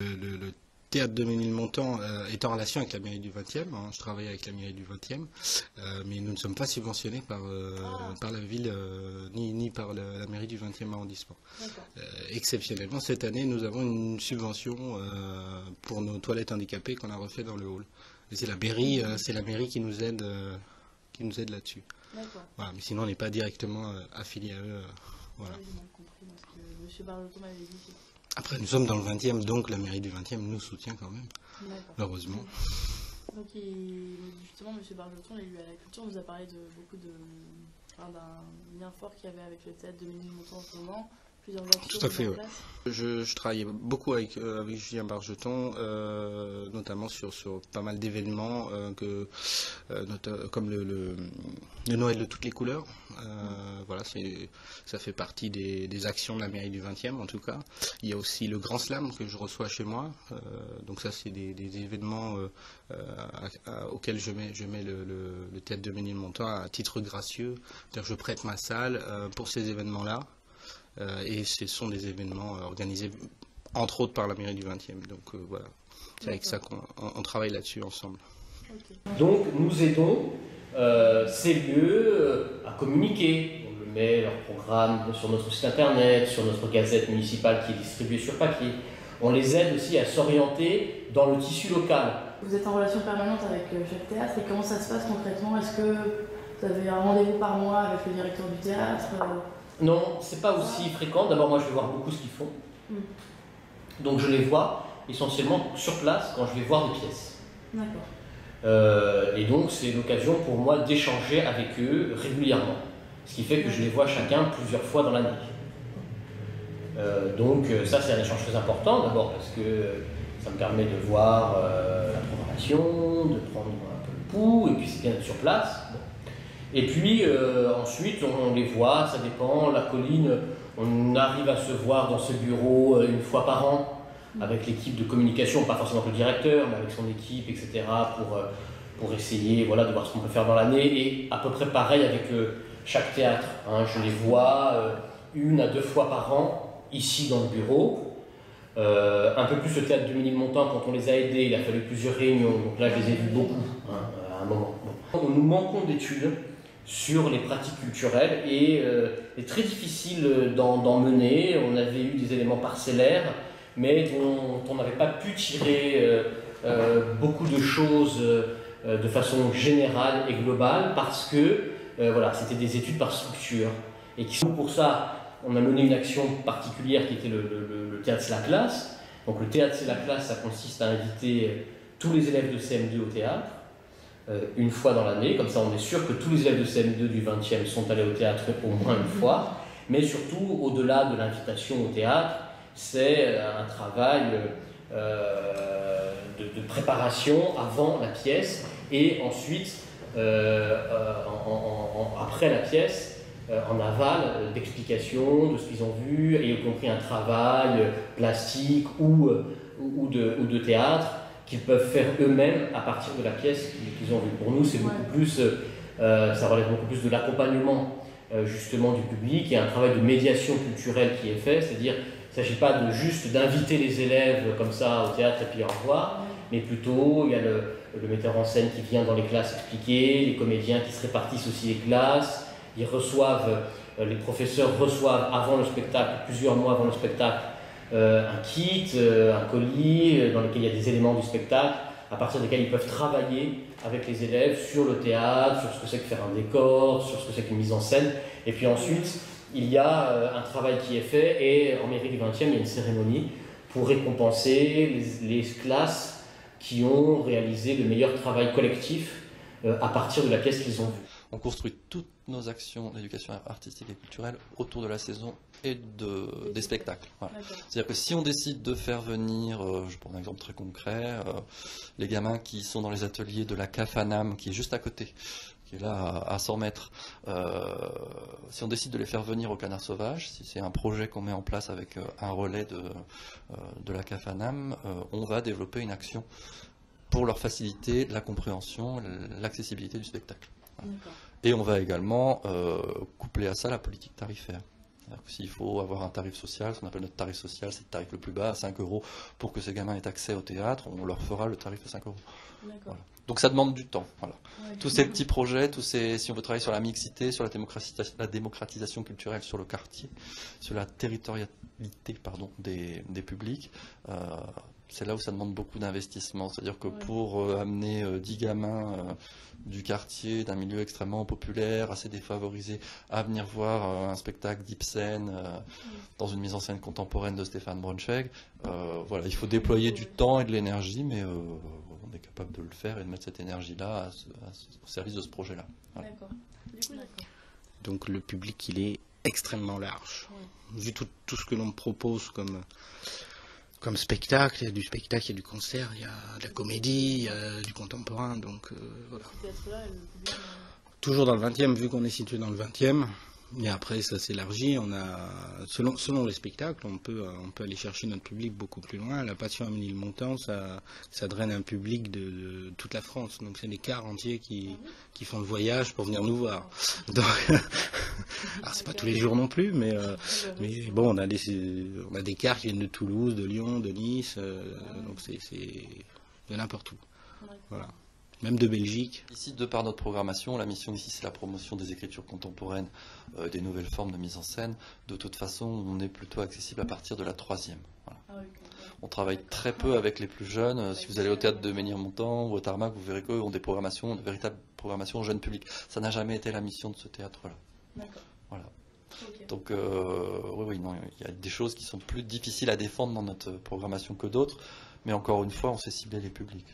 Le théâtre de Ménilmontant est en relation avec la mairie du 20e, hein, je travaille avec la mairie du 20e, mais nous ne sommes pas subventionnés par la ville ni par la mairie du 20e arrondissement. Exceptionnellement, cette année, nous avons une subvention pour nos toilettes handicapées qu'on a refait dans le hall. C'est la mairie qui nous aide là-dessus. Voilà, mais sinon, on n'est pas directement affilié à eux. Voilà. Monsieur Bargeton m'avait dit. Après, nous sommes dans le 20e, donc la mairie du 20e nous soutient quand même, heureusement. Donc, justement, M. Bargeton, l'élu à la culture, nous a parlé d'un lien fort qu'il y avait avec le théâtre de Ménilmontant en ce moment. Plusieurs actions. Tout à fait, oui. Je travaillais beaucoup avec Julien Bargeton, notamment sur pas mal d'événements, comme le Noël de toutes les couleurs. Voilà, ça fait partie des actions de la mairie du 20e en tout cas. Il y a aussi le Grand Slam que je reçois chez moi. Donc ça, c'est des événements auxquels je mets le théâtre de Ménilmontant à titre gracieux. C'est-à-dire je prête ma salle pour ces événements-là. Et ce sont des événements organisés entre autres par la mairie du 20e. Donc voilà, c'est avec ça qu'on travaille là-dessus ensemble. Donc nous aidons ces lieux à communiquer. On le met leur programme sur notre site internet, sur notre gazette municipale qui est distribuée sur papier. On les aide aussi à s'orienter dans le tissu local. Vous êtes en relation permanente avec chaque théâtre et comment ça se passe concrètement? Est-ce que vous avez un rendez-vous par mois avec le directeur du théâtre? Non, c'est pas aussi fréquent. D'abord, moi, je vais voir beaucoup ce qu'ils font. Donc, je les vois essentiellement sur place quand je vais voir des pièces. D'accord. Et donc, c'est l'occasion pour moi d'échanger avec eux régulièrement. Ce qui fait que je les vois chacun plusieurs fois dans l'année. Donc, ça, c'est un échange très important. D'abord parce que ça me permet de voir la programmation, de prendre un peu le pouls, et puis c'est bien d'être sur place. Bon. Et puis ensuite on les voit, ça dépend, la colline, on arrive à se voir dans ce bureau une fois par an avec l'équipe de communication, pas forcément avec le directeur, mais avec son équipe, etc. pour essayer voilà, de voir ce qu'on peut faire dans l'année. Et à peu près pareil avec chaque théâtre. Hein. Je les vois 1 à 2 fois par an, ici dans le bureau. Un peu plus le théâtre de Ménilmontant, quand on les a aidés, il a fallu plusieurs réunions, donc là je les ai vus beaucoup à un moment. Bon. Nous manquons d'études sur les pratiques culturelles et c'est très difficile d'en mener. On avait eu des éléments parcellaires, mais dont on n'avait pas pu tirer beaucoup de choses de façon générale et globale parce que voilà, c'était des études par structure. Et qui sont pour ça, on a mené une action particulière qui était le théâtre c'est la classe. Donc le théâtre c'est la classe, ça consiste à inviter tous les élèves de CM2 au théâtre. Une fois dans l'année, comme ça on est sûr que tous les élèves de CM2 du 20e sont allés au théâtre au moins une fois, mais surtout au-delà de l'invitation au théâtre, c'est un travail de préparation avant la pièce et ensuite après la pièce, en aval d'explications de ce qu'ils ont vu, et y compris un travail plastique ou de théâtre qu'ils peuvent faire eux-mêmes à partir de la pièce qu'ils ont vue. Pour nous, c'est beaucoup plus, ça relève beaucoup plus de l'accompagnement justement du public et un travail de médiation culturelle qui est fait, c'est-à-dire il ne s'agit pas juste d'inviter les élèves comme ça au théâtre et puis au revoir, mais plutôt il y a le metteur en scène qui vient dans les classes expliquer, les comédiens qui se répartissent aussi les classes, ils reçoivent, les professeurs reçoivent avant le spectacle, plusieurs mois avant le spectacle, un kit, un colis dans lequel il y a des éléments du spectacle à partir desquels ils peuvent travailler avec les élèves sur le théâtre, sur ce que c'est que faire un décor, sur ce que c'est qu'une mise en scène. Et puis ensuite, il y a un travail qui est fait et en mairie du 20e, il y a une cérémonie pour récompenser les classes qui ont réalisé le meilleur travail collectif à partir de la pièce qu'ils ont vue. On construit toutes nos actions d'éducation artistique et culturelle autour de la saison et des spectacles. Voilà. C'est-à-dire que si on décide de faire venir, je prends un exemple très concret, les gamins qui sont dans les ateliers de la CAFANAM, qui est juste à côté, qui est là à 100 mètres, si on décide de les faire venir au Canard Sauvage, si c'est un projet qu'on met en place avec un relais de la CAFANAM, on va développer une action pour leur faciliter la compréhension, l'accessibilité du spectacle. Et on va également coupler à ça la politique tarifaire. S'il faut avoir un tarif social, ce qu'on appelle notre tarif social, c'est le tarif le plus bas, à 5 euros, pour que ces gamins aient accès au théâtre, on leur fera le tarif à 5 euros. Voilà. Donc ça demande du temps. Voilà. Ouais, tous ces petits projets, si on veut travailler sur la mixité, sur la démocratisation culturelle sur le quartier, sur la territorialité des publics, c'est là où ça demande beaucoup d'investissement. C'est-à-dire que pour amener 10 gamins du quartier, d'un milieu extrêmement populaire, assez défavorisé, à venir voir un spectacle d'Ibsen dans une mise en scène contemporaine de Stéphane Braunschweig, voilà, il faut déployer du temps et de l'énergie, mais on est capable de le faire et de mettre cette énergie-là au service de ce projet-là. Voilà. D'accord. Donc le public, il est extrêmement large. Vu tout ce que l'on propose comme spectacle, il y a du spectacle, il y a du concert, il y a de la comédie, il y a du contemporain, donc voilà. Toujours dans le 20e, vu qu'on est situé dans le 20e, et après ça s'élargit, on a, selon les spectacles, on peut aller chercher notre public beaucoup plus loin. La Passion à Ménilmontant, ça draine un public de toute la France, donc c'est des cars entiers qui font le voyage pour venir nous voir. Donc, alors c'est pas tous les jours non plus, mais bon, on a des cars qui viennent de Toulouse, de Lyon, de Nice, donc c'est de n'importe où. Voilà. Même de Belgique. Ici, de par notre programmation, la mission ici, c'est la promotion des écritures contemporaines, des nouvelles formes de mise en scène. De toute façon, on est plutôt accessible à partir de la 3e. Voilà. On travaille très peu avec les plus jeunes. Si vous allez au théâtre de Ménilmontant ou au Tarmac, vous verrez qu'eux ont des programmations, de véritables programmations jeunes publics. Ça n'a jamais été la mission de ce théâtre-là. Voilà. Donc, oui, non, il y a des choses qui sont plus difficiles à défendre dans notre programmation que d'autres, mais encore une fois, on sait cibler les publics.